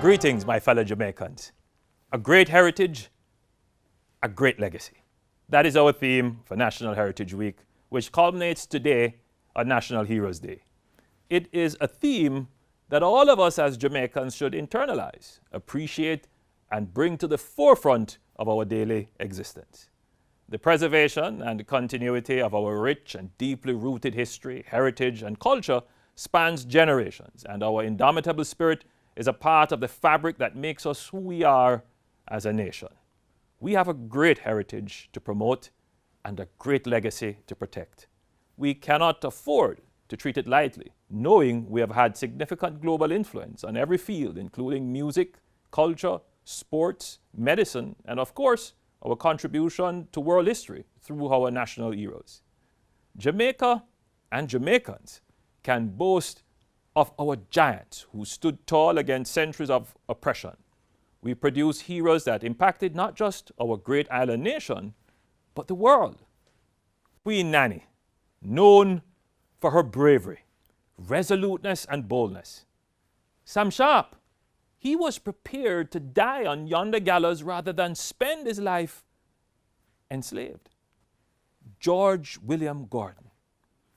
Greetings, my fellow Jamaicans. A great heritage, a great legacy. That is our theme for National Heritage Week, which culminates today on National Heroes Day. It is a theme that all of us as Jamaicans should internalize, appreciate, and bring to the forefront of our daily existence. The preservation and continuity of our rich and deeply rooted history, heritage, and culture spans generations, and our indomitable spirit is a part of the fabric that makes us who we are as a nation. We have a great heritage to promote and a great legacy to protect. We cannot afford to treat it lightly, knowing we have had significant global influence on every field, including music, culture, sports, medicine, and of course, our contribution to world history through our national heroes. Jamaica and Jamaicans can boast of our giants who stood tall against centuries of oppression. We produce heroes that impacted not just our great island nation, but the world. Queen Nanny, known for her bravery, resoluteness, and boldness. Sam Sharpe, he was prepared to die on yonder gallows rather than spend his life enslaved. George William Gordon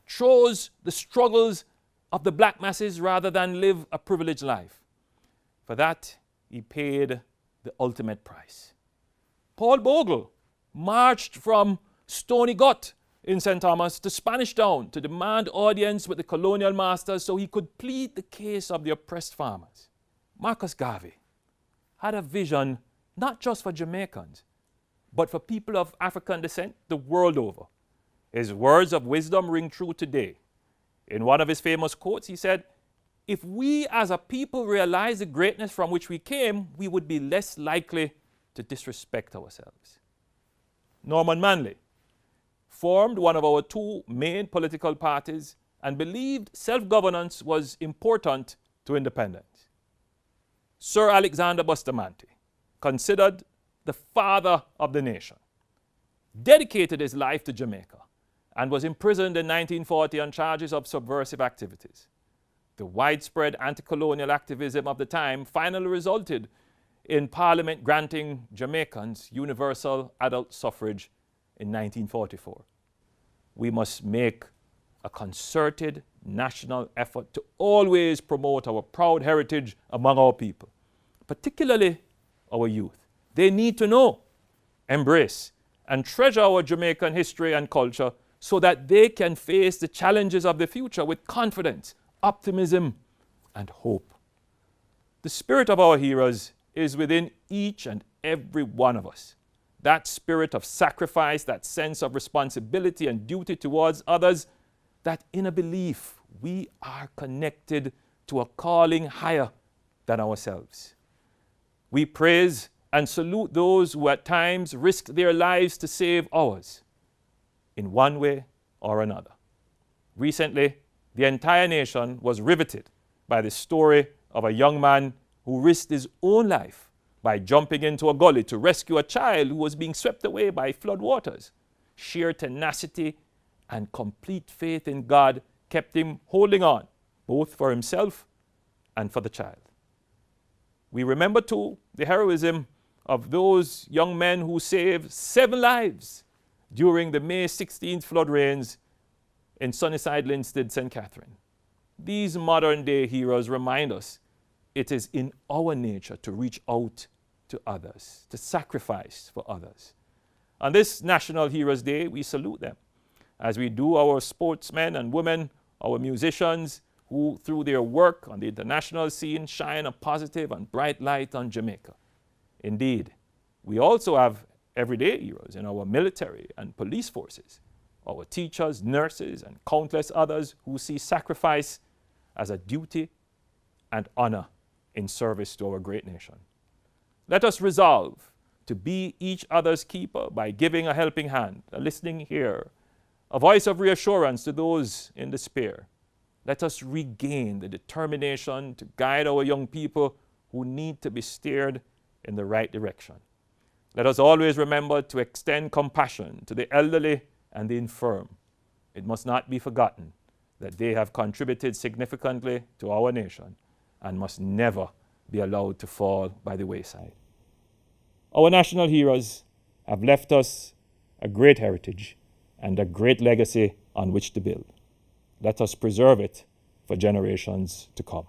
chose the struggles of the black masses rather than live a privileged life. For that, he paid the ultimate price. Paul Bogle marched from Stony Gut in St. Thomas to Spanish Town to demand audience with the colonial masters so he could plead the case of the oppressed farmers. Marcus Garvey had a vision not just for Jamaicans, but for people of African descent the world over. His words of wisdom ring true today. In one of his famous quotes, he said, "If we as a people realize the greatness from which we came, we would be less likely to disrespect ourselves." Norman Manley formed one of our two main political parties and believed self-governance was important to independence. Sir Alexander Bustamante, considered the father of the nation, dedicated his life to Jamaica and was imprisoned in 1940 on charges of subversive activities. The widespread anti-colonial activism of the time finally resulted in Parliament granting Jamaicans universal adult suffrage in 1944. We must make a concerted national effort to always promote our proud heritage among our people, particularly our youth. They need to know, embrace, and treasure our Jamaican history and culture so that they can face the challenges of the future with confidence, optimism, and hope. The spirit of our heroes is within each and every one of us. That spirit of sacrifice, that sense of responsibility and duty towards others, that inner belief we are connected to a calling higher than ourselves. We praise and salute those who at times risked their lives to save ours, in one way or another. Recently, the entire nation was riveted by the story of a young man who risked his own life by jumping into a gully to rescue a child who was being swept away by flood waters. Sheer tenacity and complete faith in God kept him holding on, both for himself and for the child. We remember too the heroism of those young men who saved 7 lives during the May 16th flood rains in Sunnyside, Linstead, St. Catherine. These modern-day heroes remind us it is in our nature to reach out to others, to sacrifice for others. On this National Heroes Day, we salute them, as we do our sportsmen and women, our musicians, who through their work on the international scene shine a positive and bright light on Jamaica. Indeed, we also have everyday heroes in our military and police forces, our teachers, nurses, and countless others who see sacrifice as a duty and honor in service to our great nation. Let us resolve to be each other's keeper by giving a helping hand, a listening ear, a voice of reassurance to those in despair. Let us regain the determination to guide our young people who need to be steered in the right direction. Let us always remember to extend compassion to the elderly and the infirm. It must not be forgotten that they have contributed significantly to our nation and must never be allowed to fall by the wayside. Our national heroes have left us a great heritage and a great legacy on which to build. Let us preserve it for generations to come.